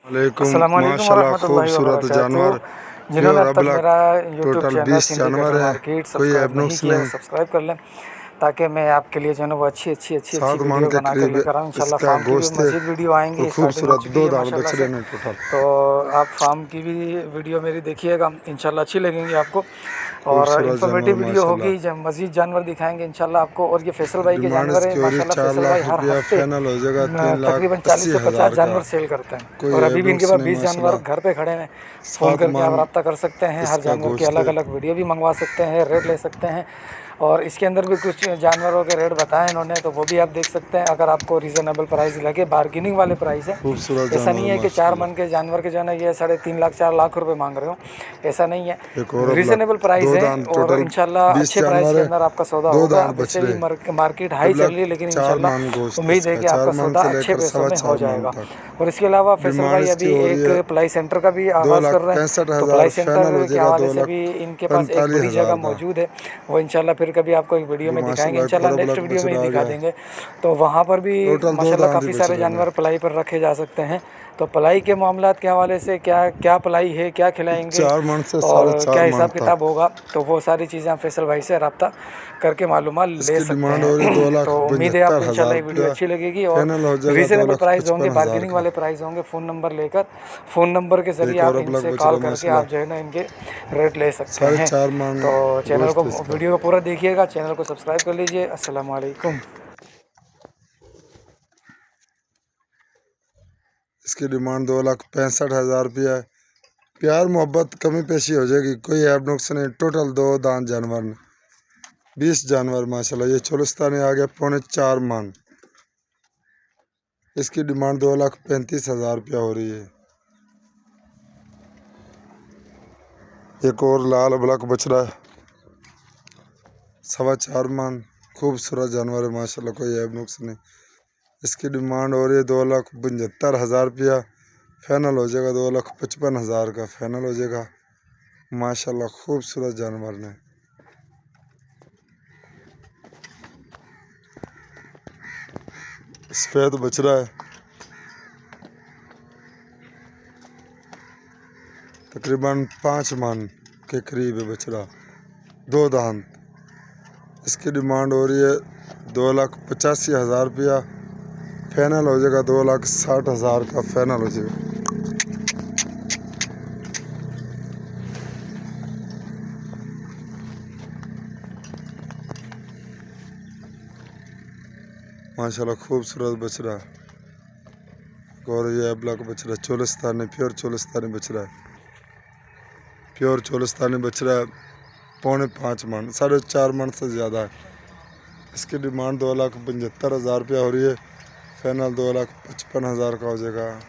वालेकुम। अस्सलामुअलैकुम माशाल्लाह वरहमतुल्लाहि खूबसूरत जानवर, वबरकातुहू। जिन्होंने प्योर अब तक अबलख। मेरा यूट्यूब टोटल चैनल 20 सीधे जानवर कैटल है, मार्केट कोई सब्सक्राइब नहीं एबनुक्स किया नहीं। वो सब्सक्राइब कर लें, ताकि मैं आपके लिए जो है ना वो अच्छी 7 मन वीडियो के बना कर करीब लेकर आऊँ। इंशाल्लाह इसका फार्म की भी गोश्त है मज़ीद वीडियो और आएंगी, स्टार्टिंग हो खूबसूरत चुकी 2 है दांत माशाल्लाह बछड़े से। ने टोटल तो आप फार्म की भी वीडियो मेरी देखिएगा, इंशाल्लाह अच्छी लगेंगी आपको और खूबसूरत जानवर इन्फॉर्मेटिव वीडियो माशाल्लाह। होगी। जब मज़ीद जानवर दिखाएंगे इंशाल्लाह आपको। और ये फैसल भाई के डिमांड जानवर है इसकी हो रही माशाल्लाह। 4 फैसल भाई लाख हर रुपया, हफ्ते फाइनल हो जाएगा 3 लाख तकरीबन 40 80 से 50 हज़ार का। जानवर सेल करते हैं। कोई और अभी भी इनके एबनुक्स पास नहीं 20 जानवर माशाल्लाह। घर पे खड़े हैं। फ़ोन 7 करके आप मन रब्ता कर सकते हैं, हर इसका जानवर की गोश्त अलग है। अलग वीडियो भी मंगवा सकते हैं, रेट ले सकते हैं। और इसके अंदर भी कुछ जानवरों के रेट बताए इन्होंने, तो वो भी आप देख सकते हैं अगर आपको रीज़नेबल प्राइस लगे। बार्गेनिंग वाले प्राइस है, खूबसूरत ऐसा जानवर नहीं है कि 4 माशाल्लाह। मन के जानवर के जो है ना ये 3.5 लाख 4 लाख रुपए मांग रहे हो, ऐसा नहीं है। एक और अबलख, रीज़नेबल प्राइस 2 है दांत, और टोटल इंशाल्लाह 20 अच्छे प्राइस जानवर के है, अंदर आपका सौदा 2 होगा। दांत वैसे भी बछड़े। मार्केट हाई चल अबलख रही है, लेकिन 4 इंशाल्लाह मन गोश्त उम्मीद है इसका, कि 4 आपका मन सौदा से अच्छे लेकर पैसों सवा में हो 4 मन जाएगा। तक। और इसके अलावा फैसल डिमांड भाई इसकी अभी हो रही एक है प्लाई सेंटर का भी 2 आगाज़ लाख कर रहे हैं। पैंसठ तो हज़ार प्लाई फाइनल हो सेंटर के जाएगा, हवाले 2 से लाख भी इनके पास एक पैंतालीस बड़ी जगह हज़ार का। मौजूद है। वो इंशाल्लाह फिर कभी आपको एक वीडियो ये में दिखाएंगे, माशाल्लाह एक इंशाल्लाह और नेक्स्ट अबलख वीडियो में ही बछड़ा आ दिखा गया। देंगे। तो वहाँ पर भी टोटल 2 माशाल्लाह दांत ही काफ़ी सारे बछड़े ने। जानवर पलाई पर रखे जा सकते हैं। तो पलाई के मामलात के हवाले से क्या क्या पलाई है, क्या खिलाएंगे 4 मन से और क्या 4.5 मन हिसाब तक। किताब होगा, तो वो सारी चीज़ें आप फैसल भाई से रब्ता करके मालूमात ले इसकी सकते डिमांड हैं। हो रही है 2 लाख तो उम्मीद है 75 आपको हज़ार इंशाल्लाह ये वीडियो रुपया, अच्छी लगेगी और फाइनल हो जाएगा 2 रीज़नेबल लाख प्राइस होंगे, 55 हज़ार बार्गेनिंग का। वाले प्राइस होंगे। फ़ोन नंबर लेकर, फ़ोन नंबर के ज़रिए एक और आप अबलख इनसे कॉल बछड़ा करके माशाल्लाह, आप जो है ना इनके रेट ले सकते हैं। 4.5 मन तो चैनल को, गोश्त इसका। वीडियो को पूरा देखिएगा, चैनल को सब्सक्राइब कर लीजिए। अस्सलाम वालेकुम। इसकी डिमांड 2,65,000 रुपया है। प्यार मोहब्बत कमी पेशी हो जाएगी, कोई ऐब नुक्स नहीं। टोटल 2 दांत जानवर ने 20 जानवर माशाल्लाह। ये चोलिस्तानी आ गया 4.25 मन। इसकी डिमांड 2,35,000 रुपया हो रही है। एक और लाल अबलख बछड़ा है 4.25 मन। खूबसूरत जानवर है माशाल्लाह, कोई ऐब नुक्स नहीं। इसकी डिमांड हो रही है 2,75,000 रुपया, फाइनल हो जाएगा 2,55,000 का फाइनल हो जाएगा माशाल्लाह। खूबसूरत जानवर ने। सफेद बछड़ा है, तकरीबन 5 मन के करीब है बछड़ा, 2 दांत। इसकी डिमांड हो रही है 2,85,000 रुपया, फाइनल हो जाएगा 2,60,000 का फाइनल हो जाएगा। माशाल्लाह खूबसूरत बछड़ा है। और ये अबलख बछड़ा चोलिस्तानी, प्योर चोलिस्तानी बछड़ा है। प्योर चोलिस्तानी बछड़ा है, 4.25 मन, 4.5 मन से ज़्यादा है। इसकी डिमांड 2,75,000 रुपया हो रही है, फाइनल 2,55,000 का हो जाएगा।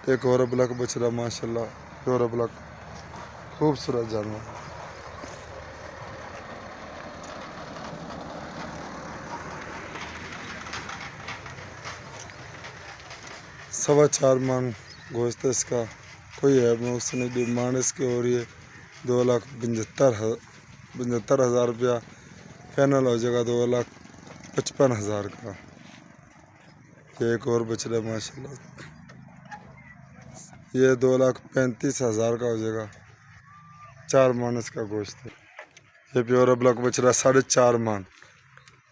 एक और अबलख बछड़ा माशाल्लाह, प्योर अबलख, खूबसूरत जानवर। सवा 4 मन गोश्त है इसका, कोई है उसने। डिमांड इसकी हो रही है 2,75,000 रुपया, फाइनल हो जाएगा 2,55,000 का। ये एक और बछड़ा माशाल्लाह, ये 2,35,000 का हो जाएगा, 4 मन इसका गोश्त है। ये प्योर अबलख बछड़ा 4.5 मन।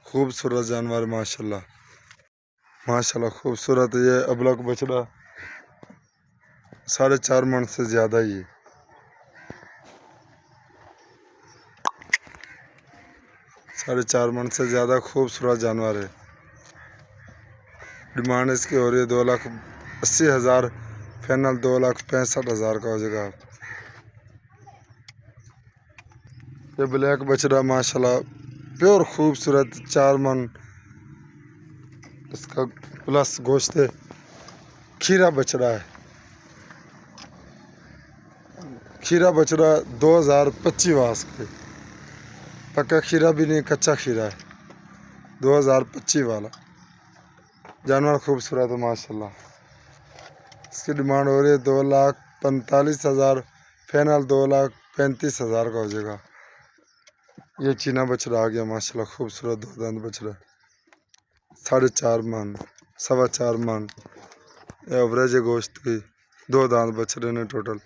खूबसूरत जानवर माशाल्लाह, माशाल्लाह खूबसूरत। ये अबलख बछड़ा 4.5 मन से ज़्यादा ही है। 4.5 मन से ज़्यादा खूबसूरत जानवर है। डिमांड इसकी हो रही है 2,80,000, फाइनल 2,65,000 का हो जाएगा। ये ब्लैक बछड़ा माशाल्लाह, प्योर खूबसूरत, 4 मन इसका प्लस गोश्त है। खीरा बछड़ा है, खीरा बछड़ा 2025 वास के, पक्का खीरा भी नहीं, कच्चा खीरा है, 2025 वाला जानवर। खूबसूरत है माशाल्लाह। इसकी डिमांड हो रही है 2,45,000, फाइनल 2,35,000 का हो जाएगा। ये चीना बछड़ा आ गया माशाल्लाह, खूबसूरत 2 दांत बछड़ा, 4.5 मन, 4.25 मन एवरेज है गोश्त की। दो दांत बछड़े ने टोटल।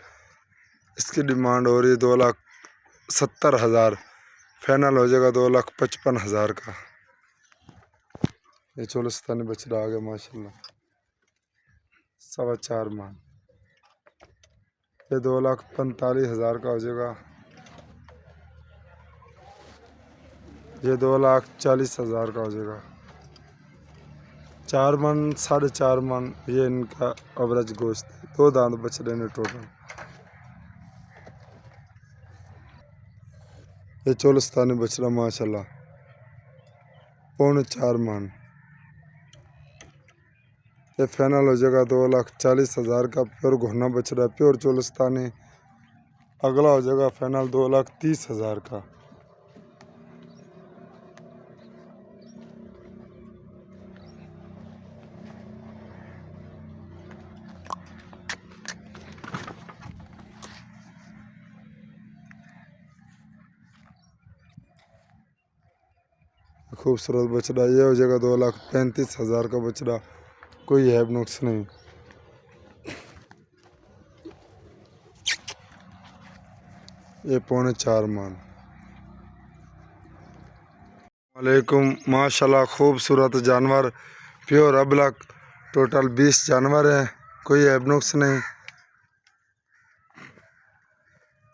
इसकी डिमांड हो रही है 2,70,000, फाइनल हो जाएगा 2,55,000 का। ये चोलिस्तानी बछड़ा आ गया माशाल्लाह, 4.25 मान। ये 2,45,000 का हो जाएगा। ये 2,40,000 का हो जाएगा। 4 मन 4.5 मन ये इनका एवरेज गोश्त है। दो दांत बछड़े ने टोटल। ये चोलिस्तानी बछड़ा माशाल्लाह 4.25 मन। ये फाइनल हो जाएगा 2,40,000 का। प्योर घोना बछड़ा, प्योर चोलिस्तानी। अगला हो जाएगा फाइनल 2,30,000 का। खूबसूरत बछड़ा ये हो जाएगा 2,35,000 का बछड़ा। कोई हैब नुक्स नहीं। ये 4.25 मान। वालेकुम माशाल्लाह खूबसूरत जानवर, प्योर अबलक। टोटल 20 जानवर हैं, कोई हैब नुक्स नहीं।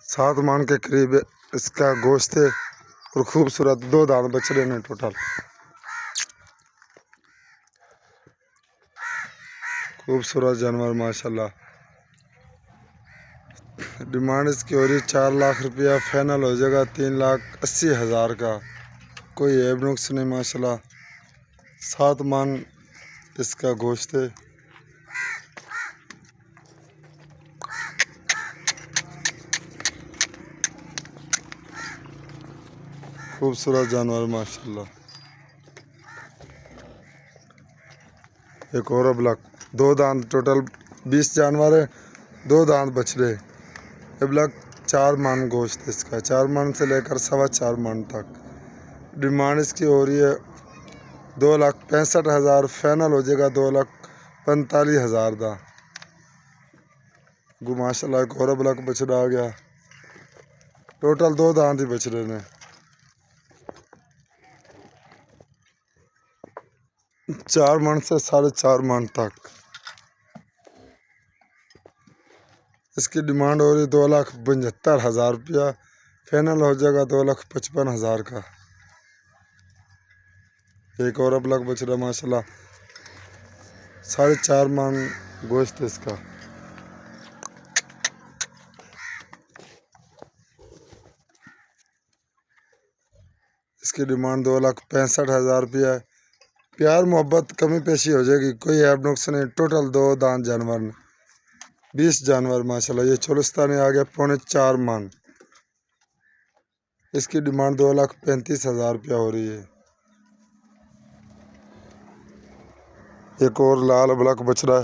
7 मान के करीब इसका गोश्त है और खूबसूरत दो दांत बछड़े ने टोटल। खूबसूरत जानवर माशाल्लाह। डिमांड इसकी हो रही 4 लाख रुपया, फाइनल हो जाएगा 3,80,000 का। कोई ऐब नुक्स नहीं माशाल्लाह। 7 मान इसका गोश्त है। खूबसूरत जानवर माशाल्लाह। एक और अबलक, दो दांत। टोटल 20 जानवर है, दो दांत बछड़े। अबलक 4 मान गोश्त इसका, 4 मान से लेकर 4.25 मान तक। डिमांड इसकी हो रही है 2,65,000, फाइनल हो जाएगा 2,45,000 का। माशाल्लाह एक और अबलक बछड़ा आ गया। टोटल दो दांत ही बछड़े ने। 4 मन से 4.5 मन तक। इसकी डिमांड हो रही 2,75,000 रुपया, फाइनल हो जाएगा 2,55,000 का। एक और अबलक बछड़ा माशाल्लाह 4.5 मन गोश्त इसका। इसकी डिमांड 2,65,000 रुपया है। प्यार मोहब्बत कमी पेशी हो जाएगी, कोई ऐब नुक्स नहीं। टोटल दो दांत जानवर ने, 20 जानवर माशाल्लाह। ये चोलिस्तानी आ गया 4.25 मन। इसकी डिमांड 2,35,000 रुपया हो रही है। एक और लाल अबलक बछड़ा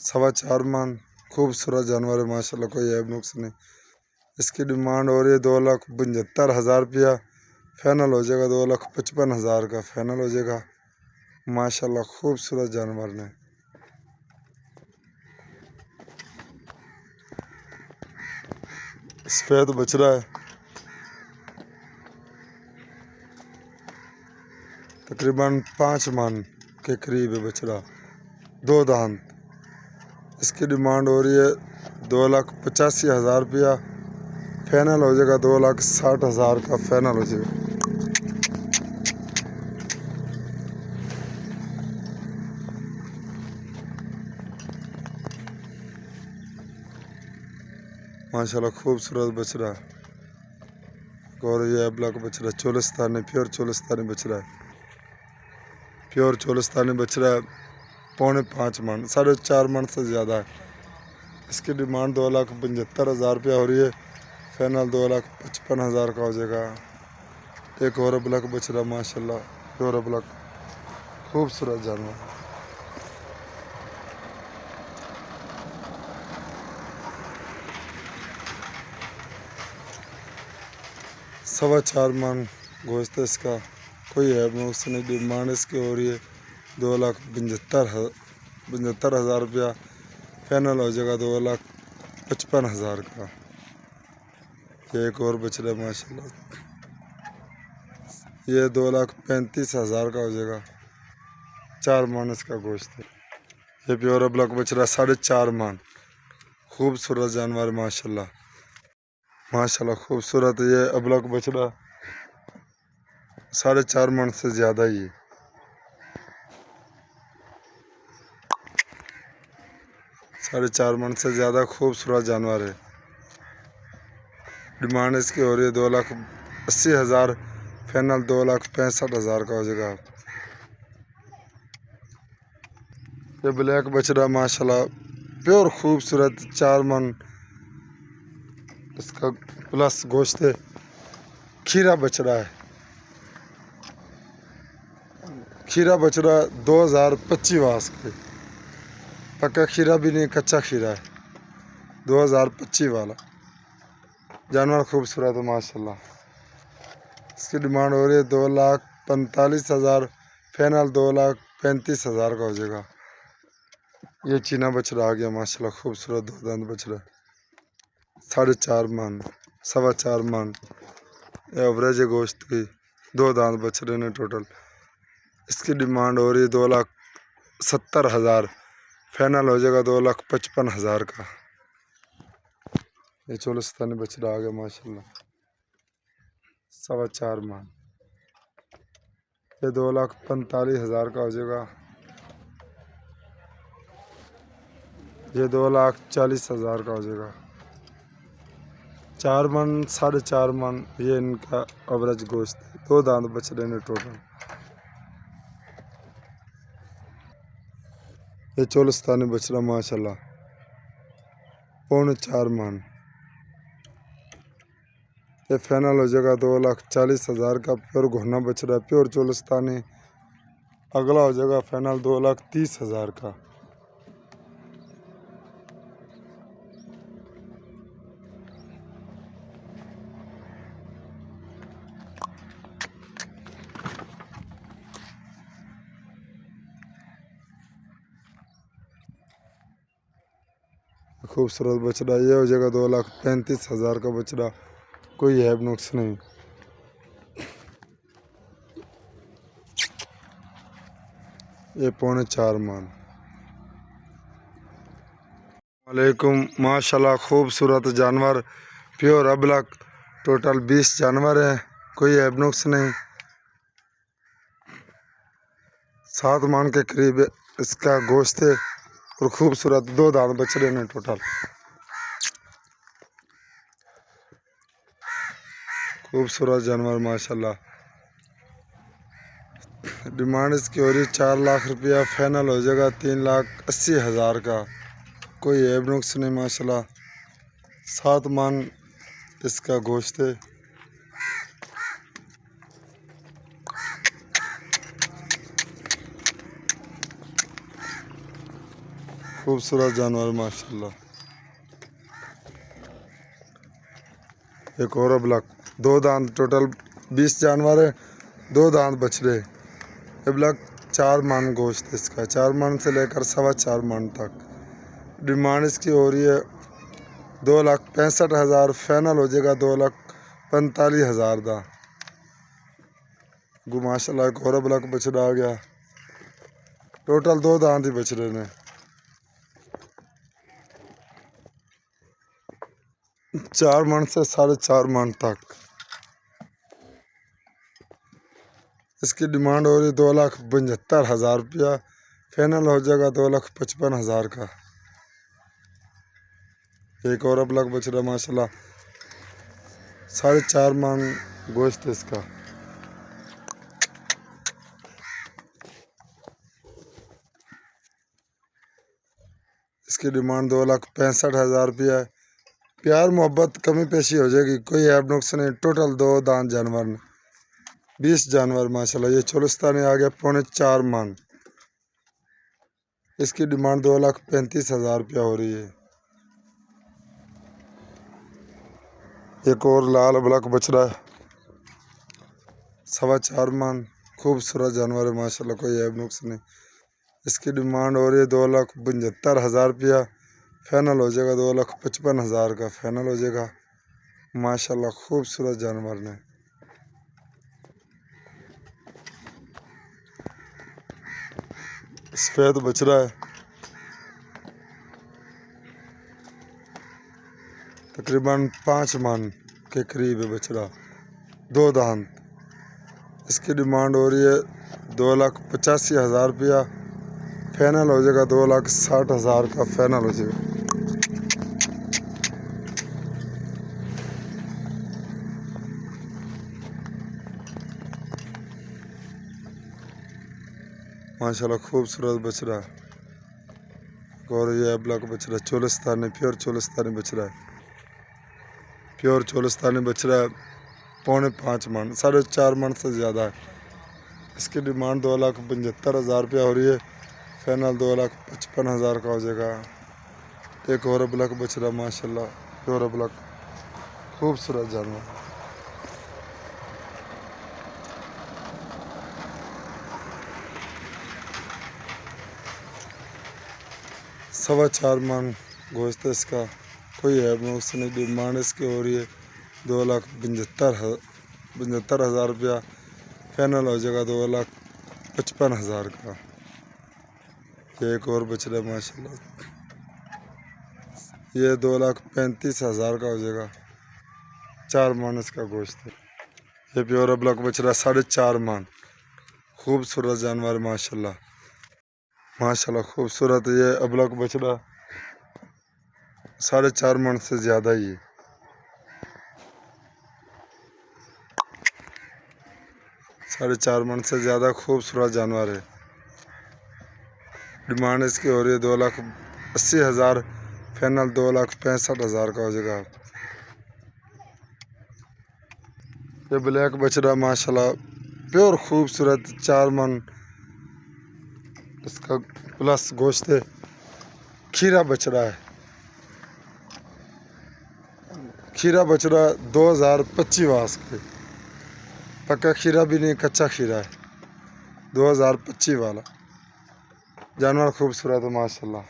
4.25 मन। खूबसूरत जानवर है माशाल्लाह, कोई ऐब नुक्स नहीं। इसकी डिमांड हो रही है 2,75,000 रुपया, फाइनल हो जाएगा 2,55,000 का। फाइनल हो जाएगा माशाल्लाह खूबसूरत जानवर ने। सफेद बछड़ा है, तकरीबन 5 मन के करीब है बछड़ा, दो दांत। इसकी डिमांड हो रही है 2,85,000 रुपया, फाइनल हो जाएगा 2,60,000 का। फाइनल हो जाएगा। माशाल्लाह खूबसूरत बछड़ा। और ये अबलक बछड़ा चोलिस्तानी, प्योर चोलिस्तानी बछड़ा है। प्योर चोलिस्तानी बछड़ा 4.25 मन, 4.5 मन से ज़्यादा है। इसकी डिमांड 2,75,000 रुपया हो रही है, फाइनल 2,55,000 का हो जाएगा। एक और अबलक बछड़ा माशाल्लाह, प्योर अबलक, खूबसूरत जानवर। सवा 4 मन गोश्त है इसका, कोई ऐब नुक्स नहीं। डिमांड इसकी हो रही है 2,75,000 रुपया, फाइनल हो जाएगा 2,55,000 का। ये एक और बछड़ा है माशाल्लाह, ये 2,35,000 का हो जाएगा। 4 मान इसका गोश्त है। ये प्योर अबलक बछड़ा 4.5 मान, खूबसूरत जानवर माशाल्लाह माशाल्लाह खूबसूरत। ये अबलक बछड़ा 4.5 मन से ज़्यादा ही है। 4.5 मन से ज़्यादा खूबसूरत जानवर है। डिमांड इसकी हो रही है 2,80,000, फाइनल 2,65,000 का हो जाएगा। ये ब्लैक बछड़ा माशाल्लाह प्योर खूबसूरत 4 मन इसका प्लस गोश्त है। खीरा बछड़ा है, खीरा बछड़ा 2025 वास के, पक्का खीरा भी नहीं कच्चा खीरा है, 2025 वाला जानवर खूबसूरत है माशाल्लाह। इसकी डिमांड हो रही है 2,45,000, फाइनल 2,35,000 का हो जाएगा। ये चीना बछड़ा आ गया माशाल्लाह खूबसूरत 2 दांत बछड़ा, 4.5 मन 4.25 मन एवरेज है गोश्त की। 2 दांत बछड़े ने टोटल। इसकी डिमांड हो रही है 2,70,000, फाइनल हो जाएगा 2,55,000 का। ये चोलिस्तानी बछड़ा आ गया माशाल्लाह 4.25 मन, ये 2,45,000 का हो जाएगा। ये 2,40,000 का हो जाएगा। 4 मन 4.5 मन ये इनका एवरेज गोश्त है। 2 दांत बछड़े ने टोटल। ये चोलिस्तानी बछड़ा माशाल्लाह 4.25 मन, ये फाइनल हो जाएगा 2,40,000 का। प्योर घोना बछड़ा प्योर चोलिस्तानी, अगला हो जाएगा फाइनल 2,30,000 का। खूबसूरत बछड़ा ये हो जाएगा 2,35,000 का बछड़ा, कोई ऐब नुक्स नहीं। ये 4.25 मन। वालेकुम माशाल्लाह खूबसूरत जानवर प्योर अबलक, टोटल 20 जानवर हैं, कोई ऐब नुक्स नहीं। 7 मन के करीब इसका गोश्त है और खूबसूरत 2 दांत बछड़े ने टोटल। खूबसूरत जानवर माशाल्लाह। डिमांड इसकी हो रही 4 लाख रुपया, फाइनल हो जाएगा 3,80,000 का। कोई ऐब नुक्स नहीं माशाल्लाह। 7 मन इसका गोश्त है। खूबसूरत जानवर माशाल्लाह। एक और अबलक 2 दांत, टोटल 20 जानवर है, 2 दांत बछड़े। अबलक 4 मन गोश्त है इसका, 4 मन से लेकर 4.25 मन तक। डिमांड इसकी हो रही है 2,65,000, फाइनल हो जाएगा 2,45,000 का। माशाल्लाह एक और अबलक बछड़ा आ गया, टोटल 2 दांत ही बछड़े ने। 4 मन से 4.5 मन तक। इसकी डिमांड हो रही 2,75,000 रुपया, फाइनल हो जाएगा 2,55,000 का। एक और अबलक बछड़ा माशाल्लाह 4.5 मन गोश्त है इसका। इसकी डिमांड 2,65,000 रुपया है। प्यार मोहब्बत कमी पेशी हो जाएगी, कोई ऐब नुक्स नहीं। टोटल 2 दांत जानवर ने 20 जानवर माशाल्लाह। ये चोलिस्तानी आ गया 4.25 मन, इसकी डिमांड 2,35,000 रुपया हो रही है। एक और लाल अबलक बछड़ा 4.25 मन, खूबसूरत जानवर है माशाल्लाह, कोई ऐब नुक्स नहीं। इसकी डिमांड हो रही है 2,75,000 रुपया, फाइनल हो जाएगा 2,55,000 का फाइनल हो जाएगा। माशाल्लाह खूबसूरत जानवर ने। सफेद बछड़ा है, तकरीबन 5 मन के करीब है बछड़ा, 2 दांत। इसकी डिमांड हो रही है 2,85,000 रुपया। फाइनल हो जाएगा 2,60,000 का फाइनल हो जाएगा। माशाल्लाह खूबसूरत बछड़ा। और ये अबला का बछड़ा चोलिस्तानी, प्योर चोलिस्तानी बछड़ा है। प्योर चोलिस्तानी बछड़ा है, 4.5 मन, 4.5 मन से ज़्यादा है। इसकी डिमांड 2,75,000 रुपया हो रही है। फाइनल 2,55,000 का हो जाएगा। एक और अबला का बछड़ा माशाल्लाह प्योर अबला, खूबसूरत जानवर। सवा 4 मन गोश्त है इसका, कोई है उसने। डिमांड इसकी हो रही है 2,75,000 रुपया। फाइनल हो जाएगा 2,55,000 का। ये एक और बछड़ा माशाल्लाह, ये 2,35,000 का हो जाएगा। 4 मन इसका गोश्त है। ये प्योर अबला का बछड़ा 4.5 मन, खूबसूरत जानवर माशाल्लाह। माशाल्लाह खूबसूरत ये अबला का बछड़ा 4.5 मन से ज़्यादा ही है। 4.5 मन से ज़्यादा खूबसूरत जानवर है। डिमांड इसकी हो रही है 2,80,000। फाइनल 2,65,000 का हो जाएगा। ये ब्लैक बछड़ा माशाल्लाह प्योर खूबसूरत, 4 मन इसका प्लस गोश्त है। खीरा बछड़ा है, खीरा बछड़ा 2025 वास के, पक्का खीरा भी नहीं, कच्चा खीरा है, 2025 वाला जानवर। खूबसूरत है माशाल्लाह।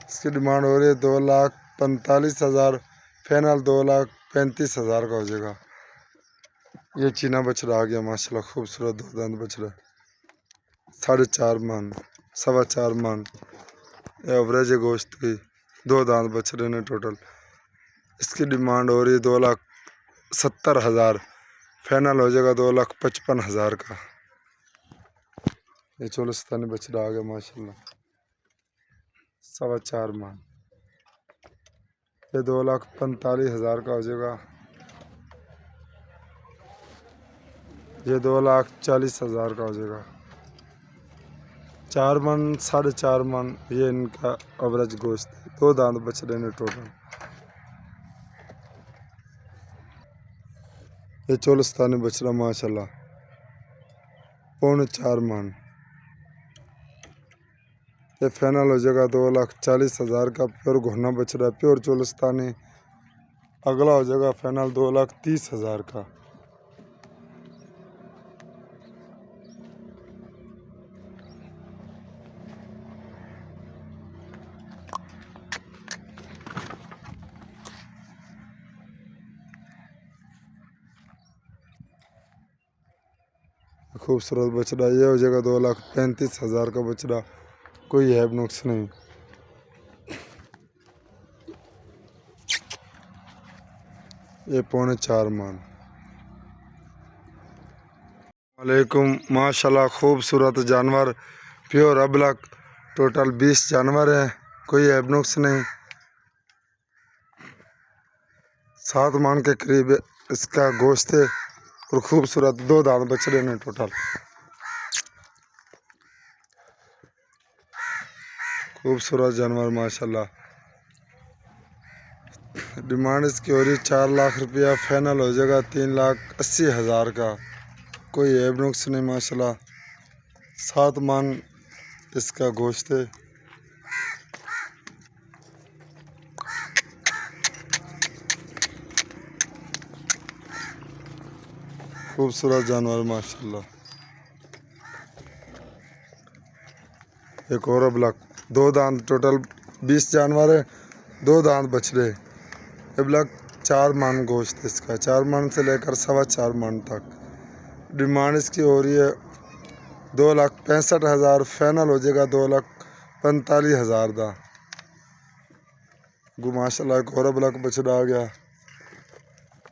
इसकी डिमांड हो रही है 2,45,000। फाइनल 2,35,000 का हो जाएगा। ये चीना बछड़ा आ गया माशाल्लाह, खूबसूरत 2 दांत बछड़ा, 4.5 मन, 4.25 मन एवरेज गोश्त की, 2 दांत बछड़े ने टोटल। इसकी डिमांड हो रही है 2,70,000। फाइनल हो जाएगा 2,55,000 का। ये चोलिस्तानी बछड़ा आ गया माशाल्लाह, 4.25 मन। ये 2,45,000 का हो जाएगा। ये 2,40,000 का हो जाएगा। 4 मन, 4.5 मन ये इनका एवरेज गोश्त है। 2 दांत बछड़े ने टोटल। ये चोलिस्तानी बछड़ा माशाल्लाह 4.25 मन। ये फाइनल हो जाएगा 2,40,000 का। प्योर घोना बछड़ा, प्योर चोलिस्तानी। अगला हो जाएगा फाइनल 2,30,000 का। खूबसूरत बछड़ा ये हो जाएगा 2,35,000 का बछड़ा, कोई है नुक्स नहीं। ये 4.25 मन। वालेकुम माशाल्लाह खूबसूरत जानवर, प्योर अबलक। टोटल 20 जानवर हैं, कोई ऐब नुक्स नहीं। 7 मन के करीब इसका गोश्त है और खूबसूरत 2 दांत बछड़े ने टोटल। खूबसूरत जानवर माशाल्लाह। डिमांड इसकी हो रही 4 लाख रुपया। फाइनल हो जाएगा 3,80,000 का। कोई ऐब नुक्स नहीं माशाल्लाह। 7 मन इसका गोश्त है। खूबसूरत जानवर माशाल्लाह। एक और अबलक, 2 दांत टोटल 20 जानवर है, 2 दांत बछड़े। ये ब्लॉक 4 मन गोश्त इसका, 4 मन से लेकर 4.25 मन तक। डिमांड इसकी हो रही है 2,65,000, फाइनल हो जाएगा 2,45,000 का। माशाल्लाह एक और ब्लॉक बछड़ा आ गया।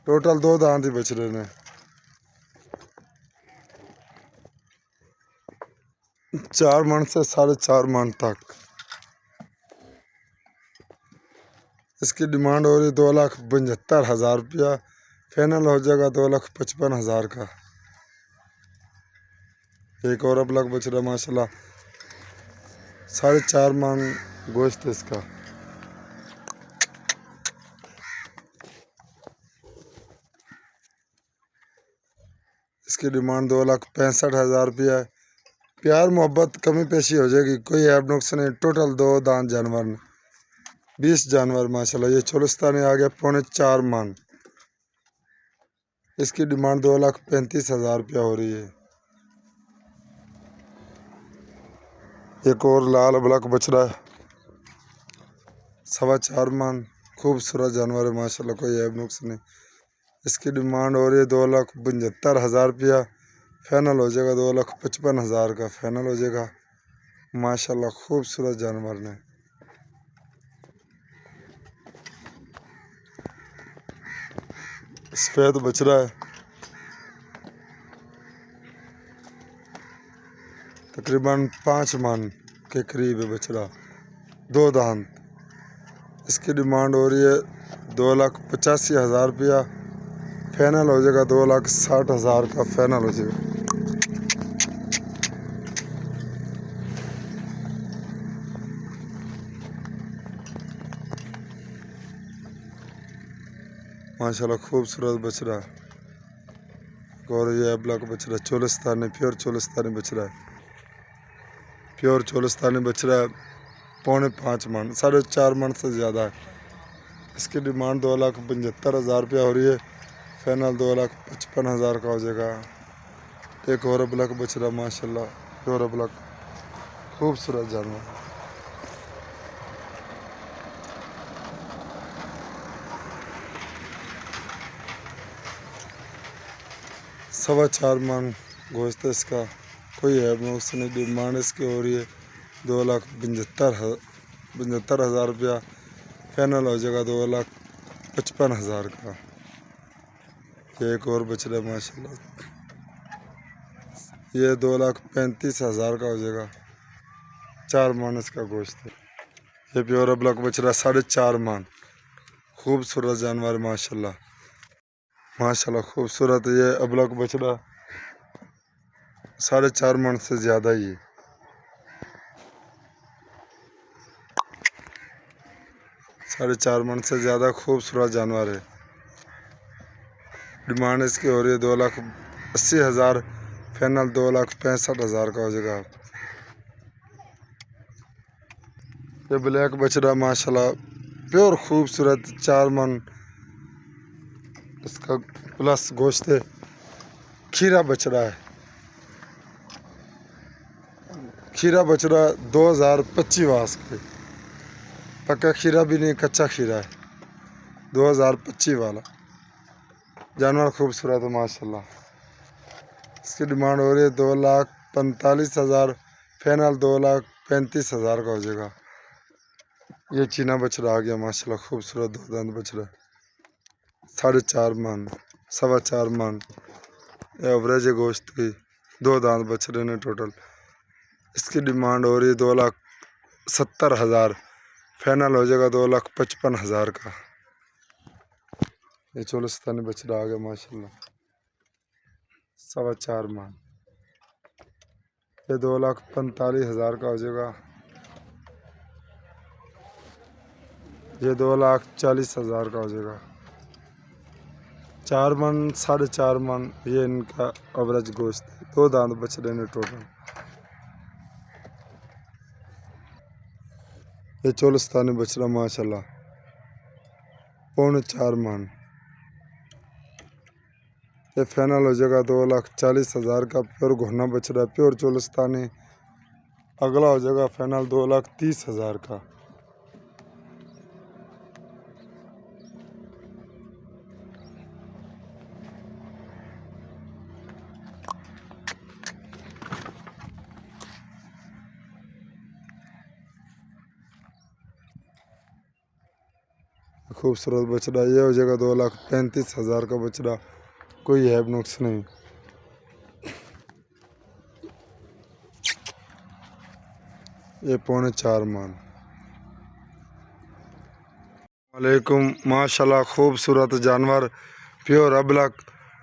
टोटल 2 दांत ही बछड़े ने। 4 मन से 4.5 मन तक। इसकी डिमांड हो रही 2,75,000 रुपया, फाइनल हो जाएगा 2,55,000 का। एक और ब्लॉक बछड़ा माशाल्लाह 4.5 मन गोश्त इसका। इसकी डिमांड 2,65,000 रुपया है। प्यार मोहब्बत कमी पेशी हो जाएगी, कोई ऐब नुक्स नहीं। टोटल 2 दांत जानवर ने, 20 जानवर माशाल्लाह। ये चोलिस्तानी आ गया 4.25 मन। इसकी डिमांड 2,35,000 रुपया हो रही है। एक और लाल ब्लॉक बछड़ा है 4.25 मन। खूबसूरत जानवर है माशाल्लाह, कोई ऐब नुक्स नहीं। इसकी डिमांड हो रही है 2,75,000 रुपया, फाइनल हो जाएगा 2,55,000 का। फाइनल हो जाएगा माशाल्लाह, खूबसूरत जानवर ने। सफेद बछड़ा है, तकरीबन 5 मन के करीब है बछड़ा, 2 दांत। इसकी डिमांड हो रही है 2,85,000 रुपया, फाइनल हो जाएगा 2,60,000 का। फाइनल हो जाएगा। माशाल्लाह खूबसूरत बछड़ा। और ये ब्लॉक बछड़ा चोलिस्तानी, प्योर चोलिस्तानी बछड़ा है। प्योर चोलिस्तानी बछड़ा 4.25 मन, 4.5 मन से ज़्यादा है। इसकी डिमांड 2,75,000 रुपया हो रही है, फाइनल 2,55,000 का हो जाएगा। एक और ब्लॉक बछड़ा माशाल्लाह, प्योर ब्लॉक, खूबसूरत जानवर। सवा 4 मन गोश्त है इसका, कोई है उसने। डिमांड इसकी हो रही है 2,75,000 रुपया, फाइनल हो जाएगा 2,55,000 का। ये एक और बछड़ा माशाल्लाह, ये 2,35,000 का हो जाएगा। 4 मन इसका गोश्त है। ये प्योर ब्लॉक बछड़ा 4.5 मन, खूबसूरत जानवर माशाल्लाह। माशाल्लाह खूबसूरत। ये अबलक बछड़ा 4.5 मन से ज़्यादा ही है। 4.5 मन से ज़्यादा खूबसूरत जानवर है। डिमांड इसकी हो रही है 2,80,000, फाइनल 2,65,000 का हो जाएगा। ये ब्लैक बछड़ा माशाल्लाह प्योर खूबसूरत 4 मन इसका प्लस गोश्त है। खीरा बछड़ा है, खीरा बछड़ा 2025 वास के, पक्का खीरा भी नहीं, कच्चा खीरा है, 2025 वाला जानवर। खूबसूरत है माशाल्लाह। इसकी डिमांड हो रही है 2,45,000, फाइनल 2,35,000 का हो जाएगा। ये चीना बछड़ा आ गया माशाल्लाह, खूबसूरत 2 दांत बछड़ा, 4.5 मन, 4.25 मन एवरेज है गोश्त की। 2 दांत बछड़े ने टोटल। इसकी डिमांड हो रही है 2,70,000, फाइनल हो जाएगा 2,55,000 का। ये चोलिस्तानी बछड़ा आ गया माशाल्लाह, 4.25 मन। ये 2,45,000 का हो जाएगा। ये 2,40,000 का हो जाएगा। 4 मन, 4.5 मन ये इनका एवरेज गोश्त है। 2 दांत बछड़े ने टोटल। ये चोलिस्तानी बछड़ा माशाल्लाह 4.25 मन। ये फाइनल हो जाएगा 2,40,000 का। प्योर घोना बछड़ा, प्योर चोलिस्तानी। अगला हो जाएगा फाइनल 2,30,000 का। खूबसूरत बछड़ा, ये हो जाएगा 2,35,000 का बछड़ा, कोई ऐब नुक्स नहीं। ये 3.25 मान। वालेकुम, माशाल्लाह खूबसूरत जानवर, प्योर अबलक,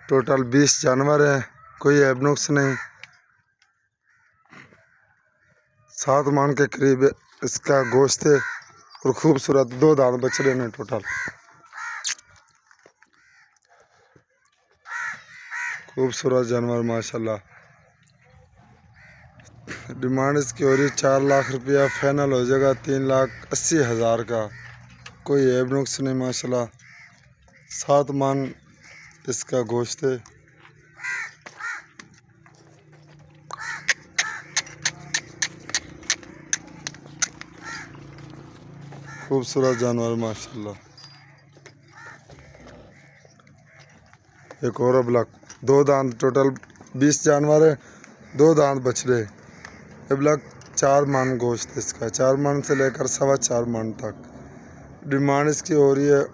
टोटल 20 जानवर हैं, कोई ऐब नुक्स नहीं। 7 मान के करीब इसका गोश्त है और खूबसूरत 2 दांत बछड़े ने टोटल। खूबसूरत जानवर माशाल्लाह। डिमांड इसकी हो रही 4 लाख रुपया, फाइनल हो जाएगा 3,80,000 का, कोई ऐब नुक्स नहीं माशाल्लाह। 7 मान इसका गोश्त है। खूबसूरत जानवर माशाल्लाह। एक और अबलक, 2 दांत, टोटल 20 जानवर है, 2 दांत बछड़े। अबलक 4 मान गोश्त इसका, 4 मान से लेकर 4.25 मान तक। डिमांड इसकी हो रही है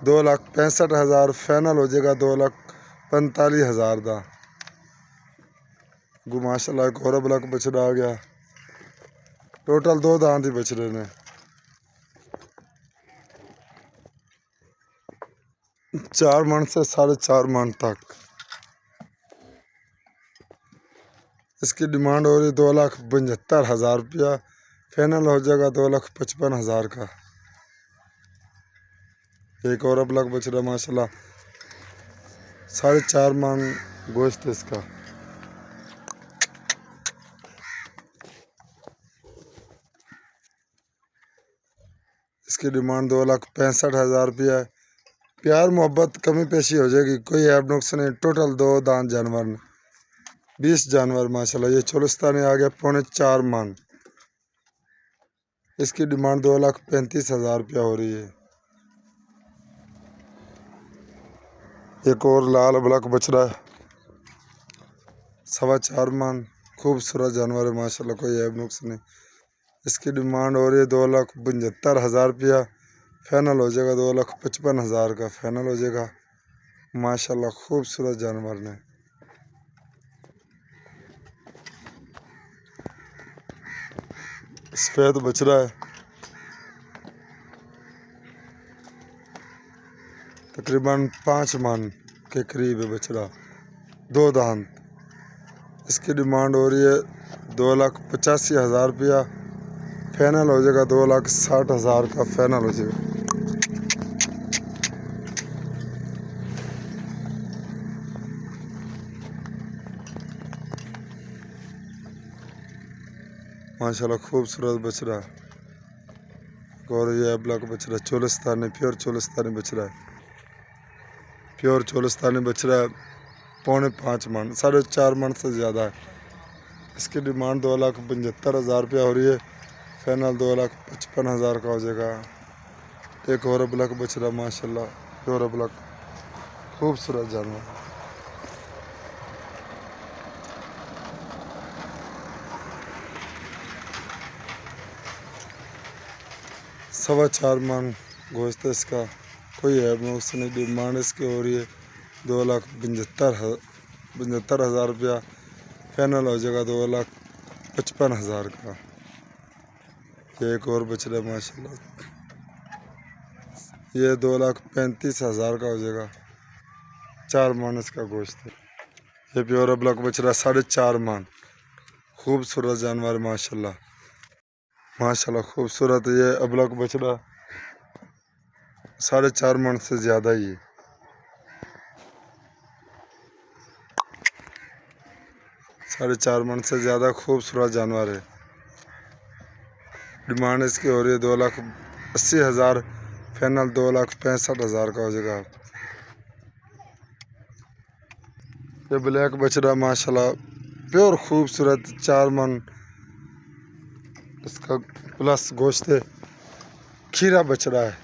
2,65,000, फाइनल हो जाएगा 2,45,000 का। माशाल्लाह एक और अबलक बछड़ा आ गया, टोटल 2 दांत ही बछड़े ने। 4 मन से 4.5 मन तक। इसकी डिमांड हो रही 2,75,000 रुपया, फाइनल हो जाएगा 2,55,000 का। एक और अबलक बछड़ा माशाल्लाह, 4.5 मन गोश्त इसका। इसकी डिमांड 2,65,000 रुपया है। प्यार मोहब्बत कमी पेशी हो जाएगी, कोई ऐब नुक्स नहीं। टोटल 2 दांत जानवर ने, 20 जानवर माशाल्लाह। ये चोलिस्तानी आ गया 3.25 मान। इसकी डिमांड 2,35,000 रुपया हो रही है। एक और लाल अबलक बछड़ा है, 4.25 मान, खूबसूरत जानवर है माशाल्लाह, कोई ऐब नुक्स नहीं। इसकी डिमांड हो रही है 2,75,000 रुपया, फाइनल हो जाएगा 2,55,000 का, फाइनल हो जाएगा माशाल्लाह। खूबसूरत जानवर ने। सफेद बछड़ा है, तकरीबन 5 मान के करीब है बछड़ा, 2 दांत। इसकी डिमांड हो रही है 2,85,000 रुपया, फाइनल हो जाएगा 2,60,000 का, फाइनल हो जाएगा। माशाल्लाह खूबसूरत बछड़ा। और ये अबलक बछड़ा चोलिस्तानी, प्योर चोलिस्तानी बछड़ा है, प्योर चोलिस्तानी बछड़ा है, 4.25 मन, 4.5 मन से ज़्यादा है। इसकी डिमांड 2,75,000 रुपया हो रही है, फाइनल 2,55,000 का हो जाएगा। एक और अबलक बछड़ा माशाल्लाह, प्योर अबलक, खूबसूरत जानवर। सवा 4 मन गोश्त है इसका, कोई ऐब नुक्स नहीं। डिमांड इसकी हो रही है 2,75,000 रुपया, फाइनल हो जाएगा 2,55,000 का। ये एक और बछड़ा माशाल्लाह, ये 2,35,000 का हो जाएगा, 4 मन इसका गोश्त है। ये प्योर अबलक बछड़ा 4.5 मन, खूबसूरत जानवर माशाल्लाह, माशाल्लाह खूबसूरत। ये अबलक बछड़ा 4.5 मन से ज़्यादा ही है। 4.5 मन से ज़्यादा खूबसूरत जानवर है। डिमांड इसकी हो रही है 2,80,000, फाइनल 2,65,000 का हो जाएगा। ये ब्लैक बछड़ा माशाल्लाह, प्योर खूबसूरत, 4 मन इसका प्लस गोश्त है। खीरा बछड़ा है,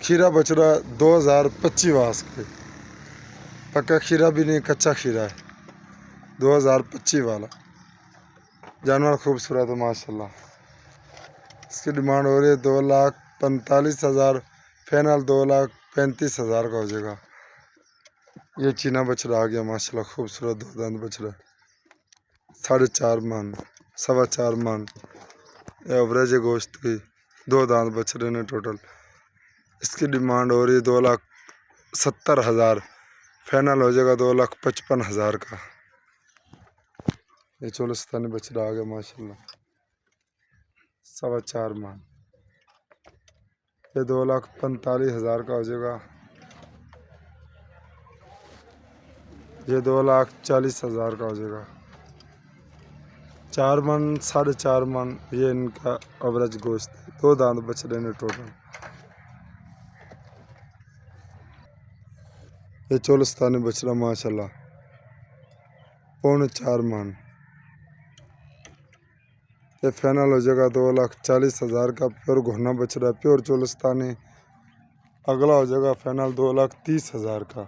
खीरा बछड़ा 2025 वास के, पक्का खीरा भी नहीं, कच्चा खीरा है, 2025 वाला जानवर। खूबसूरत है माशाल्लाह, इसकी डिमांड हो रही है 2,45,000, फाइनल 2,35,000 का हो जाएगा। ये चीना बछड़ा आ गया माशाल्लाह, खूबसूरत दो दांत बछड़ा, 4.5 मन, 4.25 मन एवरेज है गोश्त की, दो दांत बछड़े ने टोटल। इसकी डिमांड हो रही है 2,70,000, फाइनल हो जाएगा 2,55,000 का। ये चोलिस्तानी बछड़ा आ गया माशाल्लाह, 4.25 मन, ये 2,45,000 का हो जाएगा। ये 2,40,000 का हो जाएगा। 4 मन, 4.5 मन ये इनका एवरेज गोश्त है, दो दांत बछड़े ने टोटल। ये चोलिस्तानी बछड़ा माशाल्लाह, 4.25 मन, ये फाइनल हो जाएगा 2,40,000 का। प्योर घोना बछड़ा, प्योर चोलिस्तानी। अगला हो जाएगा फाइनल 2,30,000 का।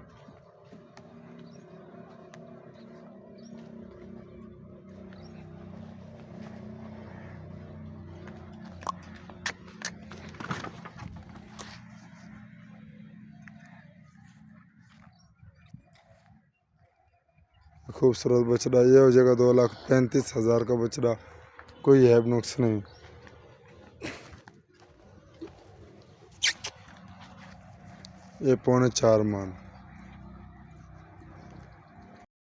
खूबसूरत बछड़ा, ये हो जाएगा 2,35,000 का बछड़ा, कोई ऐब नुक्स नहीं। ये 4.25 मन।